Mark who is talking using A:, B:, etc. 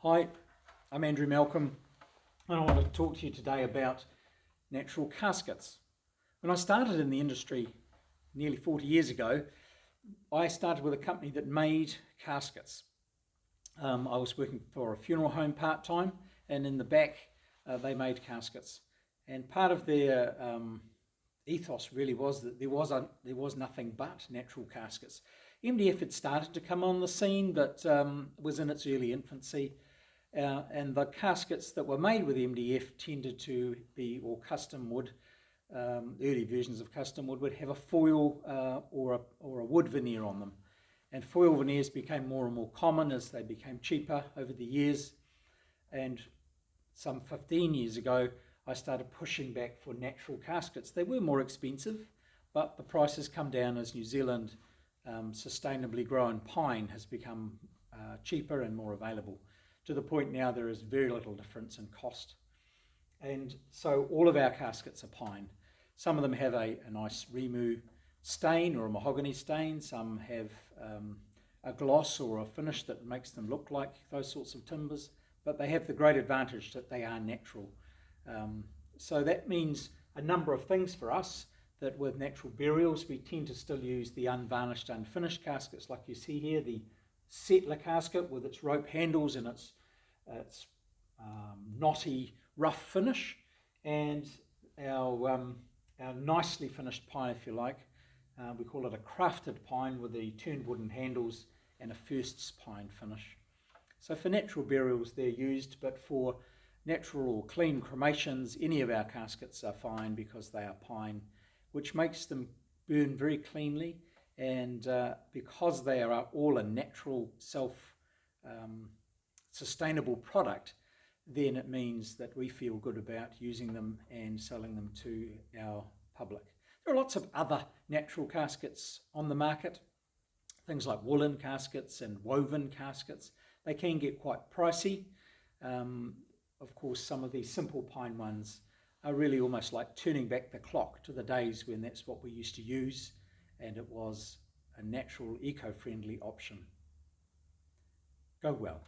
A: Hi, I'm Andrew Malcolm, and I want to talk to you today about natural caskets. When I started in the industry nearly 40 years ago, I started with a company that made caskets. I was working for a funeral home part-time, and in the back they made caskets. And part of their ethos really was that there was nothing but natural caskets. MDF had started to come on the scene, but was in its early infancy. And the caskets that were made with MDF tended to be, or custom wood, early versions of custom wood would have a foil or a wood veneer on them. And foil veneers became more and more common as they became cheaper over the years. And some 15 years ago, I started pushing back for natural caskets. They were more expensive, but the prices come down as New Zealand sustainably grown pine has become cheaper and more available, to the point now there is very little difference in cost. And so all of our caskets are pine. Some of them have a nice Remu stain or a mahogany stain. Some have a gloss or a finish that makes them look like those sorts of timbers, but they have the great advantage that they are natural. So that means a number of things for us, that with natural burials we tend to still use the unvarnished, unfinished caskets like you see here, the settler casket with its rope handles and its knotty, rough finish, and our nicely finished pine, if you like. We call it a crafted pine with the turned wooden handles and a firsts pine finish. So for natural burials they're used, but for natural or clean cremations, any of our caskets are fine because they are pine, which makes them burn very cleanly. And because they are all a natural, self-sustainable product, then it means that we feel good about using them and selling them to our public. There are lots of other natural caskets on the market, things like woolen caskets and woven caskets. They can get quite pricey. Of course, some of these simple pine ones are really almost like turning back the clock to the days when that's what we used to use, and it was a natural, eco-friendly option. Go well.